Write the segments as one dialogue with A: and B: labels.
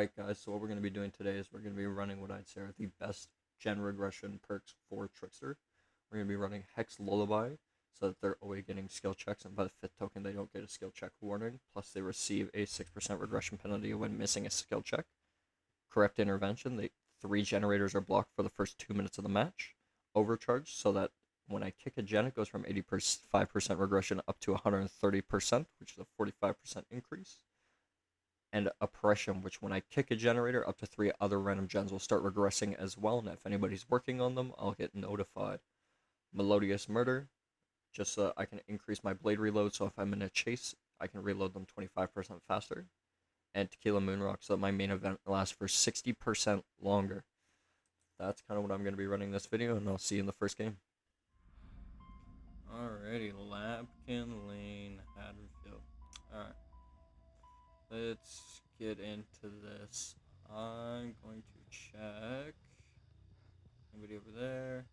A: Alright guys, so what we're going to be doing today is we're going to be running what I'd say are the best gen regression perks for Trickster. We're going to be running Hex Lullaby, so that they're always getting skill checks, and by the 5th token they don't get a skill check warning, plus they receive a 6% regression penalty when missing a skill check. Correct Intervention, 3 generators are blocked for the first 2 minutes of the match. Overcharge, so that when I kick a gen it goes from 85% regression up to 130%, which is a 45% increase. And Oppression, which when I kick a generator, up to 3 other random gens will start regressing as well, and if anybody's working on them, I'll get notified. Melodious Murder, just so I can increase my blade reload, so if I'm in a chase, I can reload them 25% faster. And Tequila Moonrock, so that my main event lasts for 60% longer. That's kind of what I'm going to be running this video, and I'll see you in the first game. Alrighty, Labkin Lane, Haddonfield. Alright. Let's get into this. I'm going to check. Anybody over there?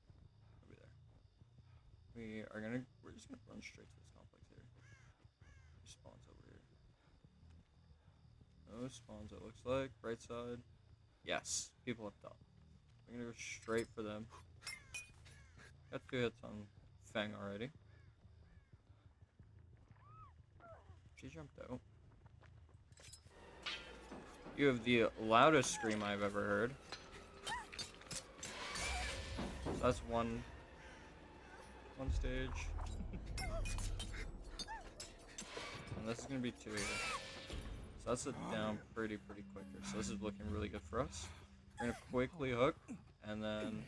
A: Nobody there. We're just gonna run straight to this complex here. Spawns over here. No spawns, it looks like. Right side. Yes, people up top. I'm gonna go straight for them. Got 2 hits on Fang already. She jumped out. You have the loudest scream I've ever heard. So that's one stage. And this is gonna be 2 here. So that's it down pretty quick here. So this is looking really good for us. We're gonna quickly hook, and then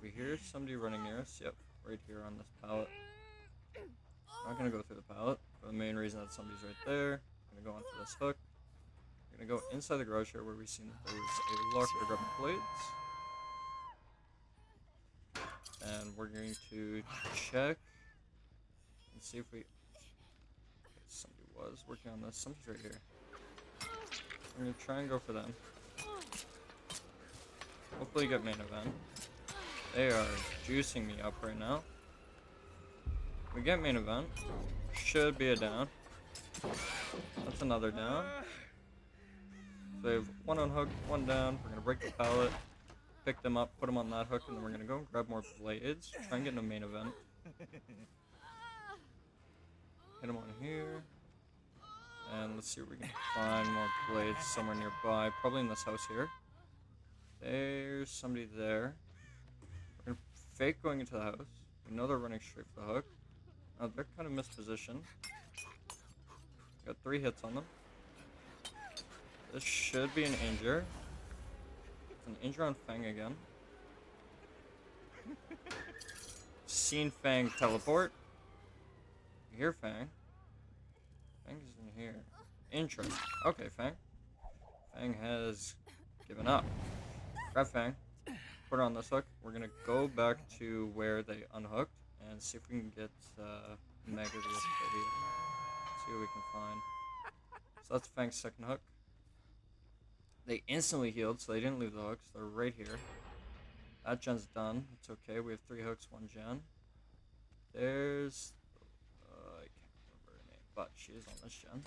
A: we hear somebody running near us. Yep, right here on this pallet. I'm not gonna go through the pallet for the main reason that somebody's right there. I'm gonna go onto this hook. We're gonna go inside the garage here where we've seen that there was a locker to grab blades. And we're going to check and see if somebody was working on this. Somebody's right here. We're gonna try and go for them. Hopefully get main event. They are juicing me up right now. We get main event. Should be a down. That's another down. So we have 1 on hook, 1 down. We're gonna break the pallet, pick them up, put them on that hook, and then we're gonna go and grab more blades. Try and get in a main event. Hit them on here. And let's see if we can find more blades somewhere nearby. Probably in this house here. There's somebody there. We're gonna fake going into the house. We know they're running straight for the hook. Oh, they're kind of mispositioned. Got 3 hits on them. This should be an injure. It's an injure on Fang again. Seen Fang teleport. You hear Fang. Fang is in here. Interesting. Okay, Fang. Fang has given up. Grab Fang. Put her on this hook. We're gonna go back to where they unhooked and see if we can get Mega to this video. See what we can find. So that's Fang's second hook. They instantly healed, so they didn't leave the hooks. They're right here. That gen's done. It's okay. We have 3 hooks, 1 gen. There's... I can't remember her name, but she is on this gen.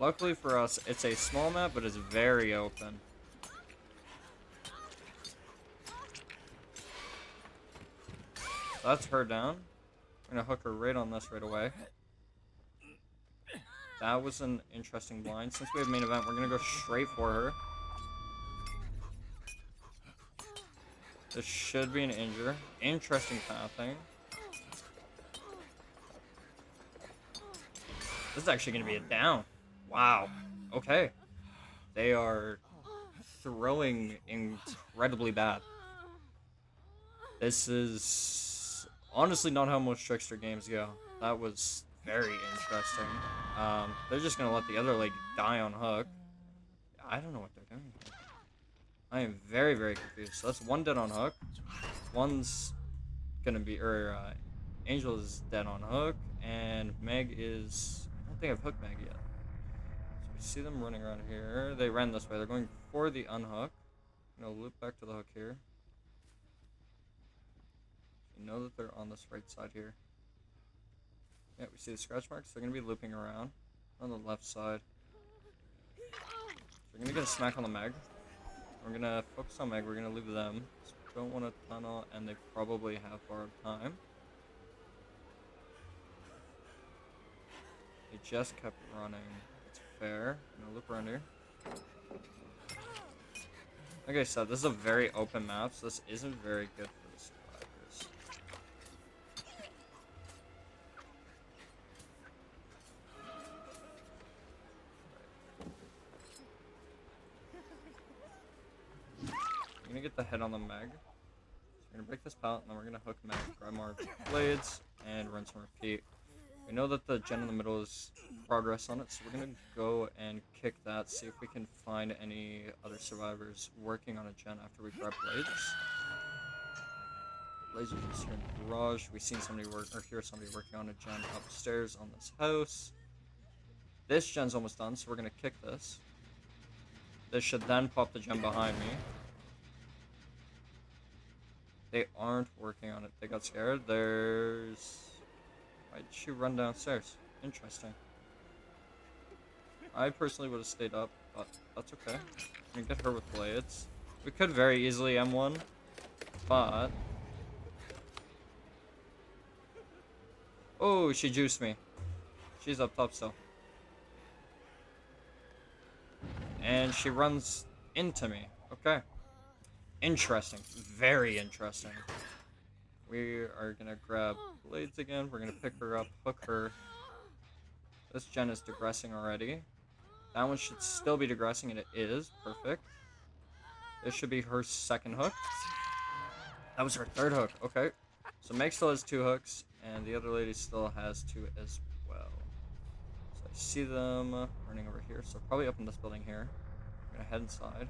A: Luckily for us, it's a small map, but it's very open. That's her down. I'm gonna hook her right on this right away. That was an interesting blind. Since we have main event, we're gonna go straight for her. This should be an injure. Interesting pathing. This is actually gonna be a down. Wow. Okay. They are throwing incredibly bad. This is honestly not how most Trickster games go. That was very interesting. They're just gonna let the other leg die on hook. I don't know what they're doing here. I am very confused. So that's 1 dead on hook. One's gonna be, Angel is dead on hook, and Meg is, I don't think I've hooked Meg yet. So we see them running around here. They ran this way. They're going for the unhook. I'm gonna loop back to the hook here. You know that they're on this right side here. Yeah, we see the scratch marks. They're going to be looping around on the left side. So we're going to get a smack on the Meg. We're going to focus on Meg. We're going to leave them. So we don't want to tunnel, and they probably have borrowed time. They just kept running. It's fair. I'm going to loop around here. Like I said, this is a very open map, so this isn't very good for the survivors. I'm gonna get the head on the Meg. So we're gonna break this pallet, and then we're gonna hook Meg, grab more blades, and rinse and repeat. We know that the gen in the middle is progress on it, so we're gonna go and kick that, see if we can find any other survivors working on a gen after we grab blades. Blades are just here in the garage. We seen somebody work, or hear somebody working on a gen upstairs on this house. This gen's almost done, so we're gonna kick this. This should then pop the gen behind me. They aren't working on it. They got scared. Why'd she run downstairs? Interesting. I personally would have stayed up, but that's okay. We can get her with blades. We could very easily M1, but... Oh, she juiced me. She's up top still. And she runs into me. Okay. Interesting. Very interesting. We are gonna grab blades again. We're gonna pick her up, hook her. This gen is digressing already. That one should still be digressing, and it is. Perfect. This should be her second hook. That was her third hook. Okay. So Meg still has 2 hooks, and the other lady still has 2 as well. So I see them running over here. So probably up in this building here. I'm gonna head inside.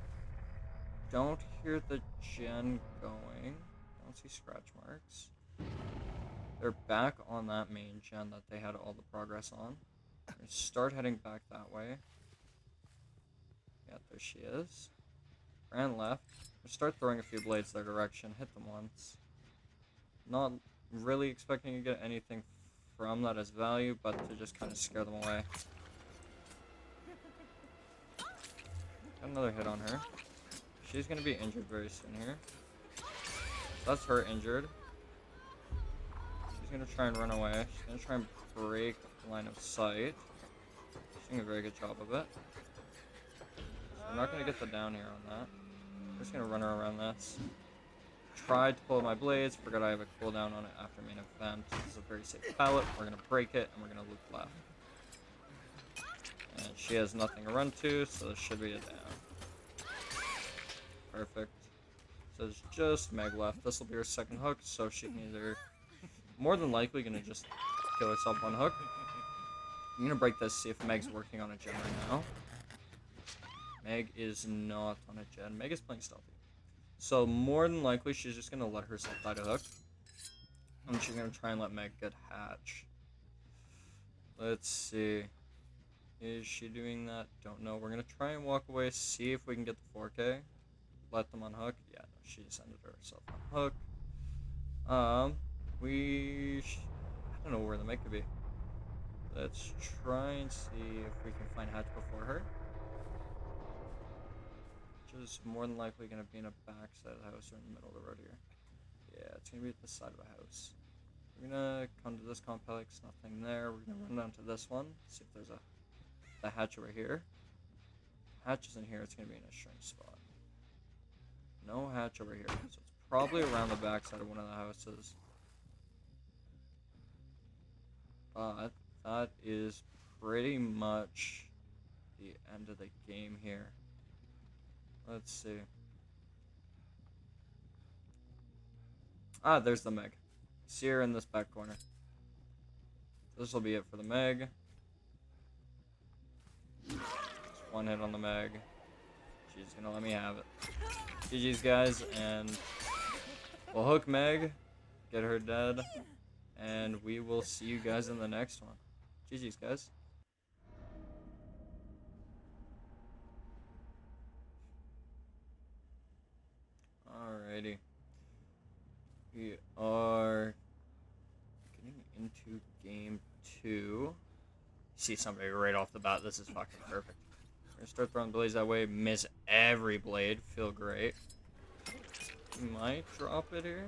A: Don't hear the gen going. Don't see scratch marks. They're back on that main gen that they had all the progress on. Start heading back that way. Yeah, there she is. Ran left. Start throwing a few blades their direction. Hit them once. Not really expecting to get anything from that as value, but to just kind of scare them away. Got another hit on her. She's going to be injured very soon here. That's her injured. She's going to try and run away. She's going to try and break line of sight. She's doing a very good job of it. So I'm not going to get the down here on that. I'm just going to run her around this. Tried to pull my blades. Forgot I have a cooldown on it after main event. This is a very safe pallet. We're going to break it, and we're going to loop left. And she has nothing to run to, so this should be a down. Perfect. So there's just Meg left. This will be her second hook, so she can either... More than likely gonna just kill herself on hook. I'm gonna break this, see if Meg's working on a gen right now. Meg is not on a gen. Meg is playing stealthy. So more than likely she's just gonna let herself die to hook. And she's gonna try and let Meg get hatch. Let's see. Is she doing that? Don't know. We're gonna try and walk away, see if we can get the 4K. Let them on hook. Yeah, no, she just ended herself on hook. I don't know where the Meg could be. Let's try and see if we can find hatch before her. Which is more than likely going to be in a back side of the house or in the middle of the road here. Yeah, it's going to be at the side of the house. We're going to come to this complex, nothing there. We're going to run down to this one, see if there's the hatch over here. Hatch is in here, it's going to be in a strange spot. No hatch over here, so it's probably around the back side of one of the houses. But that is pretty much the end of the game here. Let's see. Ah, there's the Meg. See her in this back corner. This will be it for the Meg. Just one hit on the Meg. She's gonna let me have it. GG's, guys, and we'll hook Meg, get her dead, and we will see you guys in the next one. GG's, guys. Alrighty. We are getting into game 2. to see somebody right off the bat. This is fucking perfect. We're gonna start throwing blades that way. Miss every blade. Feel great. Might drop it here.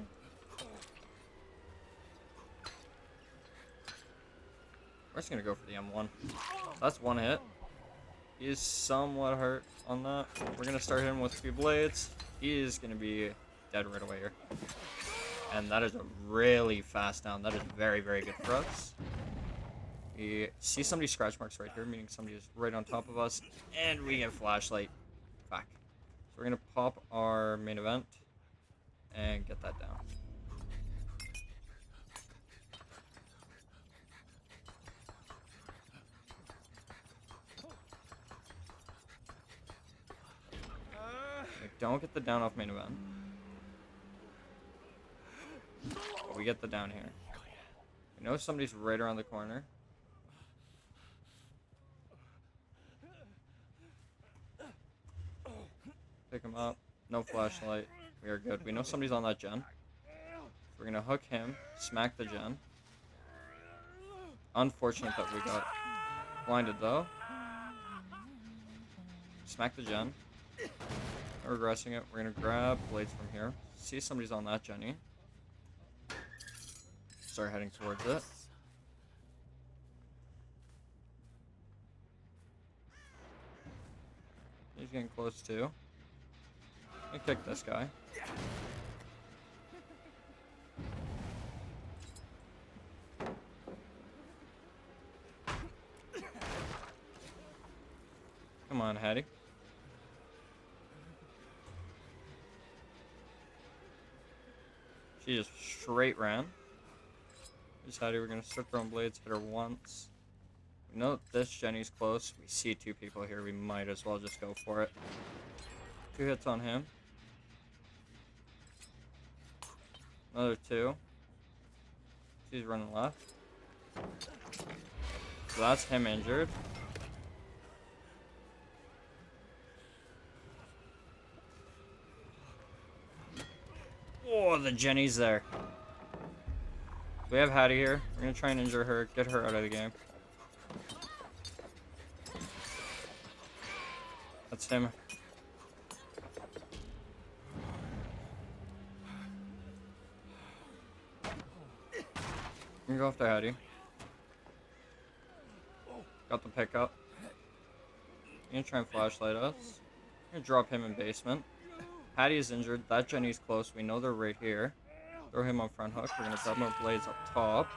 A: We're just gonna go for the M1. That's one hit. He is somewhat hurt on that. We're gonna start hitting with a few blades. He is gonna be dead right away here. And that is a really fast down. That is very, very good for us. We see somebody's scratch marks right here, meaning somebody is right on top of us. And we get flashlight. Fuck. So we're gonna pop our main event and get that down. Don't get the down off main event. But we get the down here. We know somebody's right around the corner. Pick him up. No flashlight. We are good. We know somebody's on that gen. So we're gonna hook him. Smack the gen. Unfortunate that we got blinded though. Smack the gen. We're regressing it. We're gonna grab blades from here. See somebody's on that Jenny. Start heading towards it. He's getting close too. I'm gonna kick this guy. Come on, Hattie. She just straight ran. Just Hattie, we're gonna start throwing blades, hit her once. We know this Jenny's close. We see two people here. We might as well just go for it. 2 hits on him. Another 2. She's running left. So that's him injured. Oh, the Jenny's there. We have Hattie here. We're gonna try and injure her, get her out of the game. That's him. We're gonna go after Hattie. Got the pickup. We're gonna try and flashlight us. We're gonna drop him in basement. Hattie is injured. That Jenny's close. We know they're right here. Throw him on front hook. We're gonna grab more blades up top.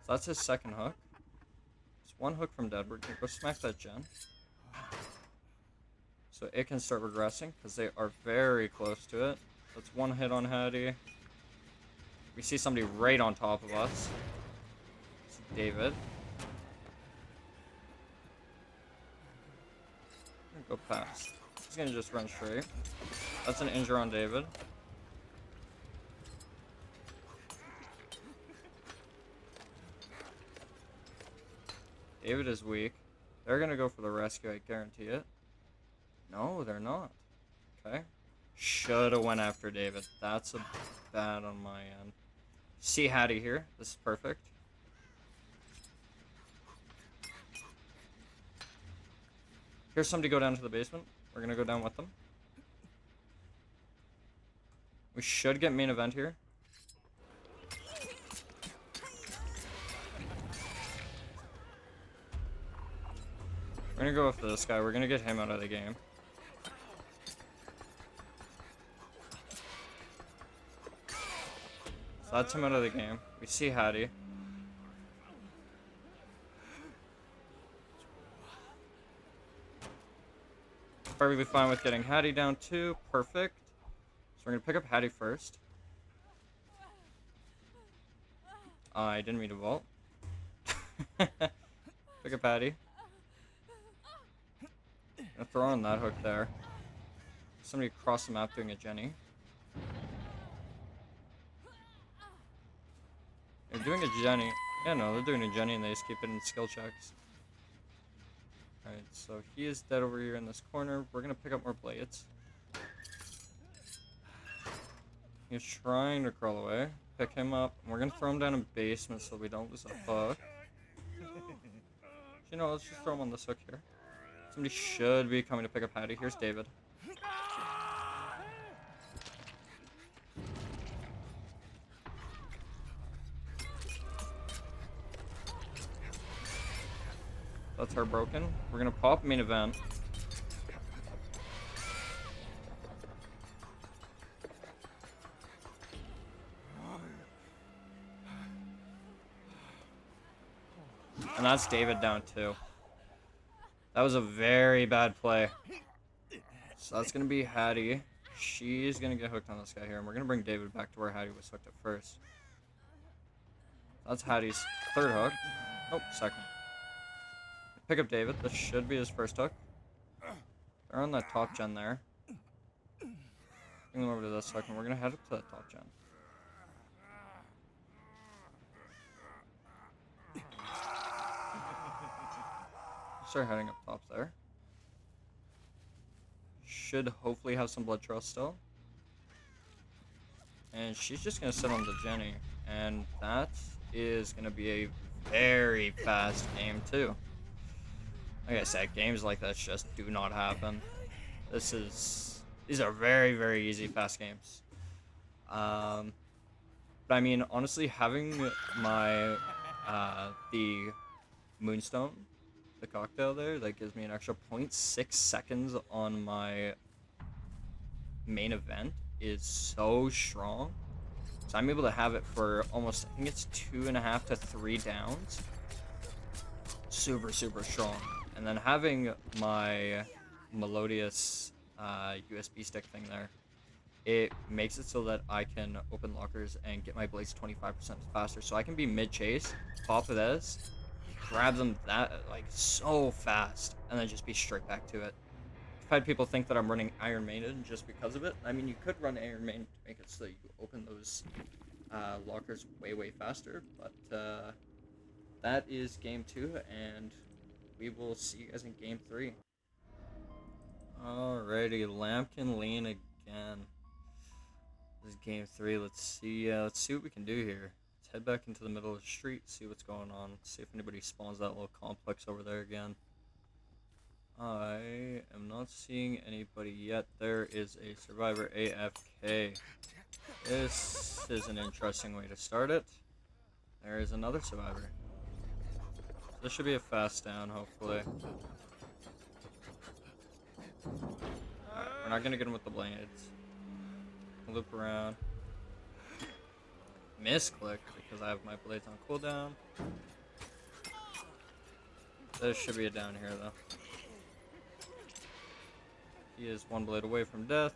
A: So that's his second hook. It's 1 hook from dead. We're gonna go smack that gen. So it can start regressing because they are very close to it. That's 1 hit on Hattie. We see somebody right on top of us. It's David. Go past. He's gonna just run straight. That's an injure on David. David is weak. They're gonna go for the rescue, I guarantee it. No, they're not. Okay. Shoulda went after David. That's a bad on my end. See Hattie here. This is perfect. Here's somebody go down to the basement. We're gonna go down with them. We should get main event here. We're gonna go after this guy. We're gonna get him out of the game. So that's him out of the game. We see Hattie. Perfectly fine with getting Hattie down too. Perfect. So we're gonna pick up Hattie first. I didn't mean to vault. Pick up Hattie. Gonna throw on that hook there. Somebody across the map doing a Jenny. They're doing a Jenny. Yeah, no, they're doing a Jenny and they just keep it in skill checks. Alright, so he is dead over here in this corner. We're gonna pick up more blades. He's trying to crawl away. Pick him up. And we're gonna throw him down in basement so we don't lose a hook. You know, let's just throw him on this hook here. Somebody should be coming to pick up Hattie. Here's David. That's her broken. We're gonna pop main event. And that's David down too. That was a very bad play. So that's gonna be Hattie. She's gonna get hooked on this guy here, and we're gonna bring David back to where Hattie was hooked at first. That's Hattie's third hook. Oh, second. Pick up David. This should be his first hook. They're on that top gen there. Bring them over to this hook, and we're gonna head up to that top gen. Start heading up top there. Should hopefully have some blood trail still. And she's just gonna sit on the Jenny. And that is gonna be a very fast game too. Like I said, games like this just do not happen. These are very, very easy fast games. But I mean, honestly, having my the Moonstone, the cocktail there, that gives me an extra 0.6 seconds on my main event is so strong. So I'm able to have it for almost, I think it's 2.5 to 3 downs. Super, super strong. And then having my Melodious USB stick thing there, it makes it so that I can open lockers and get my blades 25% faster. So I can be mid-chase, pop of this, grab them that like so fast, and then just be straight back to it. I've had people think that I'm running Iron Maiden just because of it. I mean, you could run Iron Maiden to make it so that you open those lockers way, way faster, but that is game 2, and we will see you guys in game 3. Alrighty, Lampkin Lane again. This is game 3. Let's see what we can do here. Let's head back into the middle of the street, see what's going on. See if anybody spawns that little complex over there again. I am not seeing anybody yet. There is a survivor AFK. This is an interesting way to start it. There is another survivor. This should be a fast down, hopefully. Alright, we're not gonna get him with the blades. Loop around. Misclick because I have my blades on cooldown. There should be a down here though. He is one blade away from death.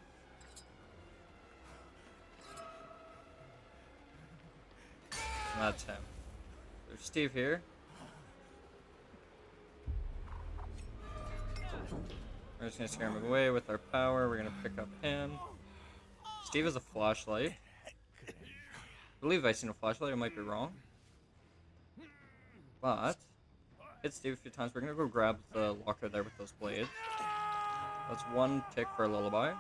A: And that's him. There's Steve here. We're just gonna scare him away with our power. We're gonna pick up him. Steve has a flashlight. I believe I've seen a flashlight. I might be wrong. But hit Steve a few times. We're gonna go grab the locker there with those blades. That's one tick for a lullaby. So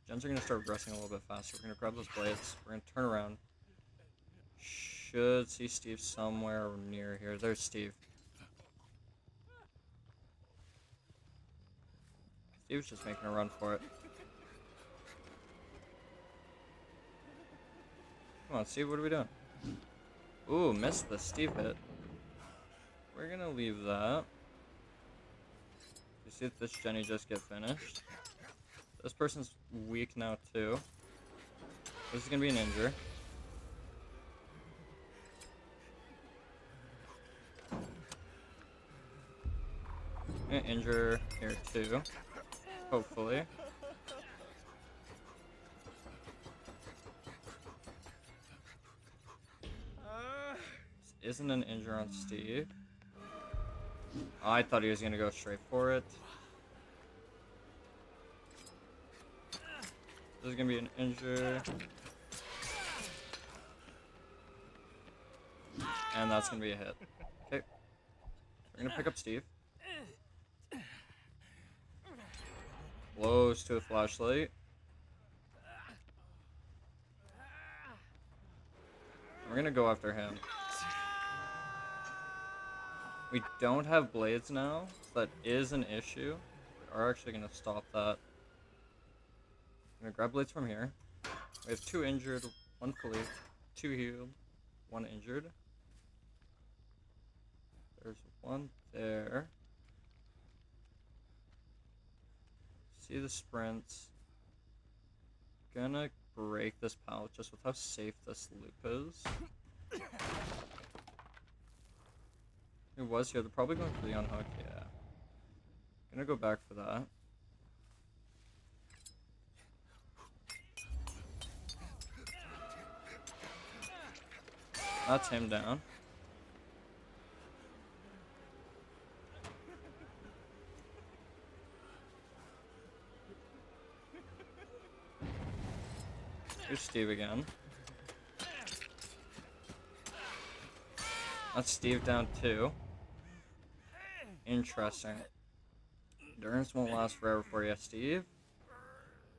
A: gens are gonna start regressing a little bit faster. We're gonna grab those blades. We're gonna turn around. Should see Steve somewhere near here. There's Steve. Steve's just making a run for it. Come on, Steve, what are we doing? Ooh, missed the Steve hit. We're gonna leave that. You see if this Jenny just get finished. This person's weak now too. This is gonna be an injure. Gonna injure here too. Hopefully. This isn't an injure on Steve. Oh, I thought he was gonna go straight for it. This is gonna be an injure. And that's gonna be a hit. Okay. We're gonna pick up Steve. Close to a flashlight. We're gonna go after him. We don't have blades now, so that is an issue. We are actually gonna stop that. I'm gonna grab blades from here. We have 2 injured, 1 fully, 2 healed, 1 injured. There's 1 there. See the sprints. Gonna break this pallet just with how safe this loop is. It was here. They're probably going for the unhook. Yeah. Gonna go back for that. That's him down. Here's Steve again. That's Steve down too. Interesting. Endurance won't last forever for you, Steve.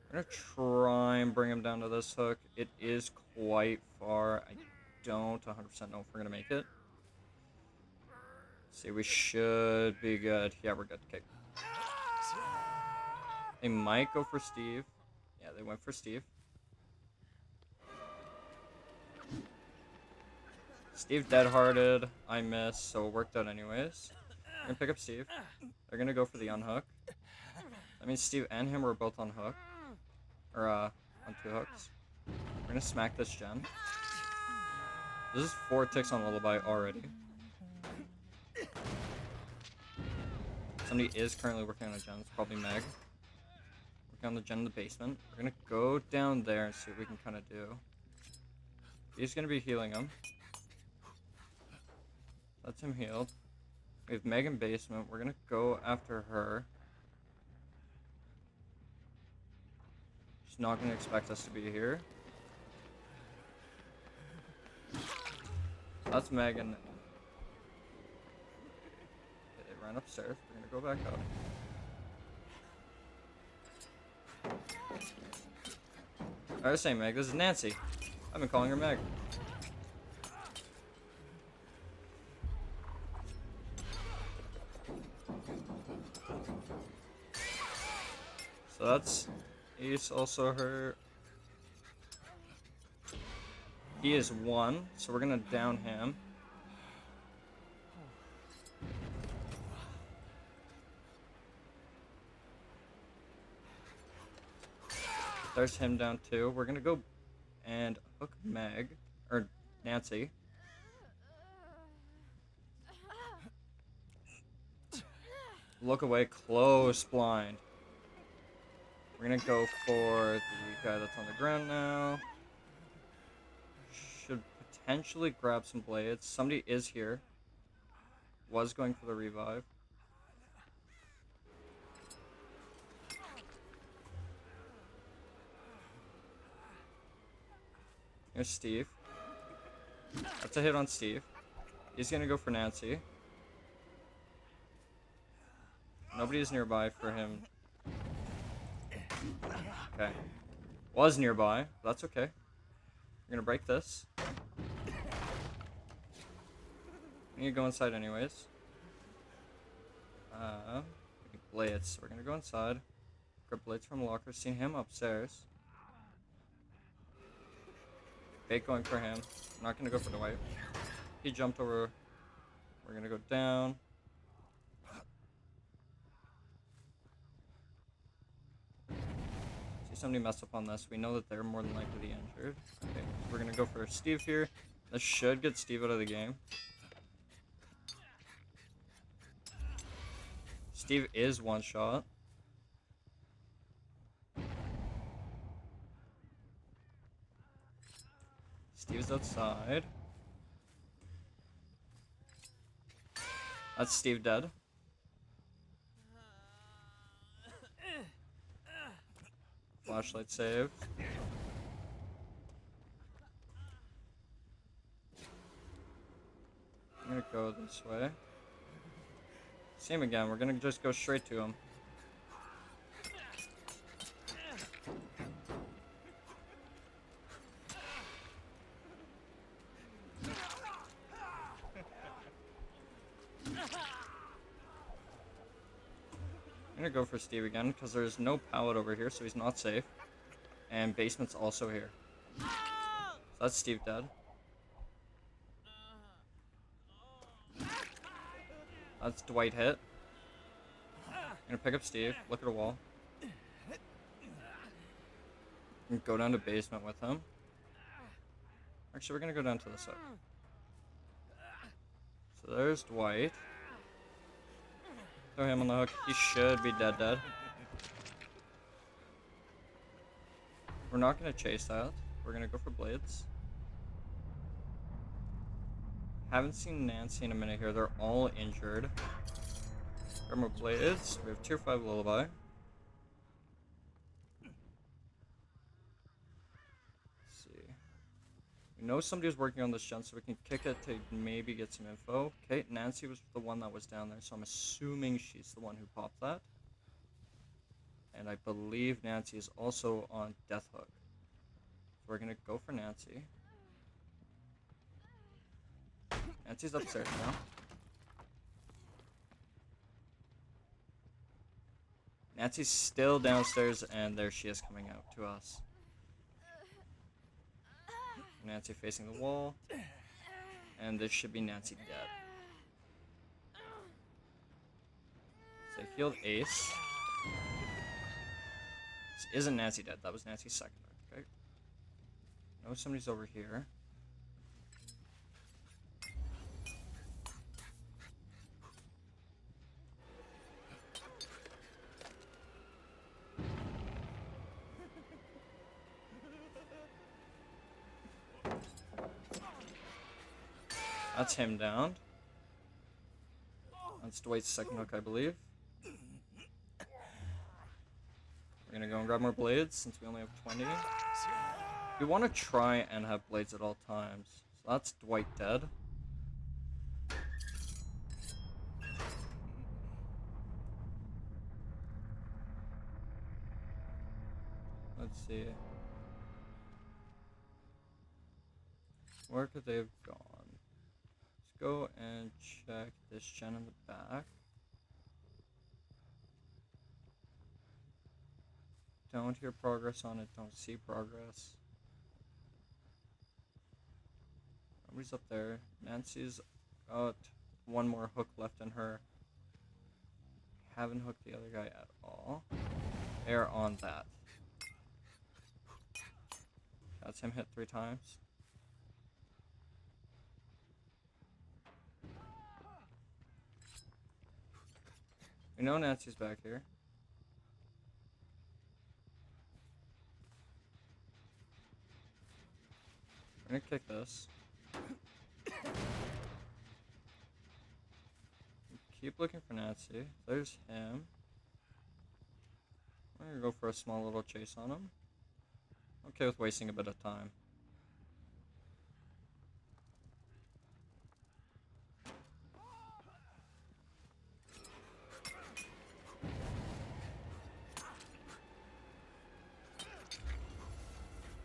A: I'm gonna try and bring him down to this hook. It is quite far. I don't 100% know if we're gonna make it. See, we should be good. Yeah, we're good. Okay. They might go for Steve. Yeah, they went for Steve. Steve dead-hearted. I missed, so it worked out anyways. We're gonna pick up Steve. They're gonna go for the unhook. That means Steve and him are both on hook. Or, on 2 hooks. We're gonna smack this gen. This is 4 ticks on Lullaby already. Somebody is currently working on a gen. It's probably Meg. Working on the gen in the basement. We're gonna go down there and see what we can kind of do. He's gonna be healing him. That's him healed. We have Meg in basement. We're gonna go after her. She's not gonna expect us to be here. That's Megan. They ran upstairs. We're gonna go back up. I was saying Meg, this is Nancy. I've been calling her Meg. So that's Ace, also her. He is 1, so we're gonna down him. There's him down too. We're gonna go and hook Meg, or Nancy. Look away, close blind. We're gonna go for the guy that's on the ground now. Should potentially grab some blades. Somebody is here. Was going for the revive. Here's Steve. That's a hit on Steve. He's gonna go for Nancy. Nobody's nearby for him. Okay. Was nearby. That's okay. We're gonna break this. We need to go inside anyways. Blades. We're gonna go inside. Grab blades from the locker. Seen him upstairs. Bait going for him. I'm not gonna go for the wipe. He jumped over. We're gonna go down. See somebody mess up on this. We know that they're more than likely injured. Okay, we're gonna go for Steve here. This should get Steve out of the game. Steve is 1 shot. Steve's outside. That's Steve dead. Flashlight saved. I'm gonna go this way. See him again. We're gonna just go straight to him. I'm gonna go for Steve again because there's no pallet over here, so he's not safe. And basement's also here. So that's Steve dead. That's Dwight hit. I'm gonna pick up Steve, look at a wall. And go down to basement with him. Actually, we're gonna go down to the side. So there's Dwight. Throw him on the hook. He should be dead. We're not gonna chase that. We're gonna go for blades. Haven't seen Nancy in a minute here. They're all injured. Grab more blades. We have tier 5 lullaby. Let's see. We know somebody's working on this gen, so we can kick it to maybe get some info. Okay, Nancy was the one that was down there, so I'm assuming she's the one who popped that. And I believe Nancy is also on Death Hook. So we're gonna go for Nancy. Nancy's upstairs now. Nancy's still downstairs, and there she is coming out to us. Nancy facing the wall. And this should be Nancy dead. So I healed Ace. This isn't Nancy dead, that was Nancy's second. Okay. No, somebody's over here. That's him down. That's Dwight's second hook, I believe. We're gonna go and grab more blades since we only have 20. We want to try and have blades at all times. So that's Dwight dead. Let's see. Where could they have gone? Let's go and check this gen in the back. Don't hear progress on it, don't see progress. Nobody's up there. Nancy's got one more hook left in her. Haven't hooked the other guy at all. They're on that. That's him hit 3 times. We know Nancy's back here. We're gonna kick this. Keep looking for Nancy. There's him. I'm gonna go for a small little chase on him. Okay with wasting a bit of time.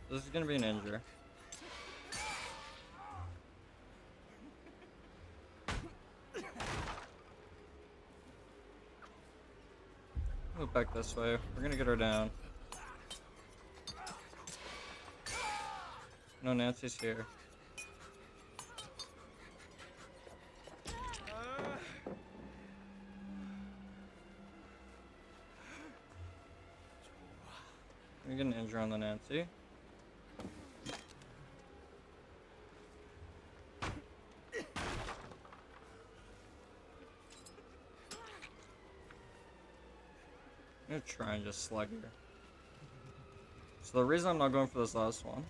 A: This is gonna be an injure. Move back this way. We're gonna get her down. No, Nancy's here. We get an injury on the Nancy. I'm gonna try and just slug her. So the reason I'm not going for this last one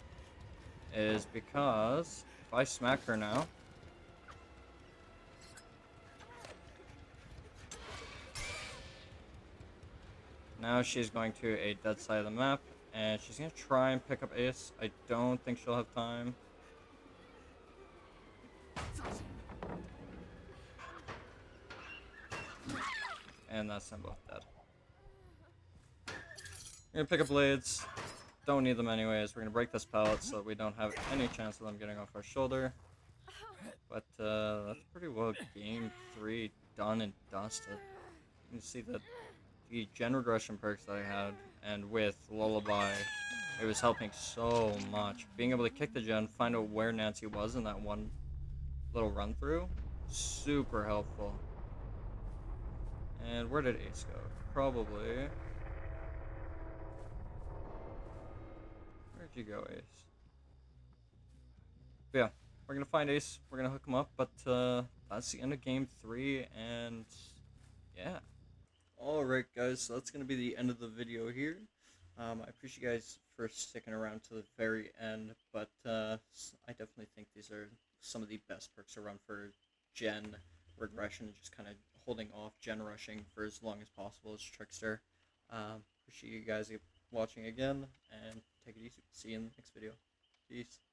A: is because if I smack her now, now she's going to a dead side of the map, and she's gonna try and pick up Ace. I don't think she'll have time. And that's them both dead. We're gonna pick up blades. Don't need them anyways. We're gonna break this pallet so that we don't have any chance of them getting off our shoulder. But that's pretty well game 3 done and dusted. You can see that the gen regression perks that I had, and with Lullaby, it was helping so much. Being able to kick the gen, find out where Nancy was in that one little run through, super helpful. And where did Ace go? Probably. Where'd you go, Ace? But yeah, we're gonna find Ace. We're gonna hook him up. But that's the end of game 3, and yeah. Alright, guys. So that's gonna be the end of the video here. I appreciate you guys for sticking around to the very end. But I definitely think these are some of the best perks around for gen regression, just kind of holding off gen rushing for as long as possible as Trickster. Appreciate you guys watching again, and take it easy. See you in the next video. Peace.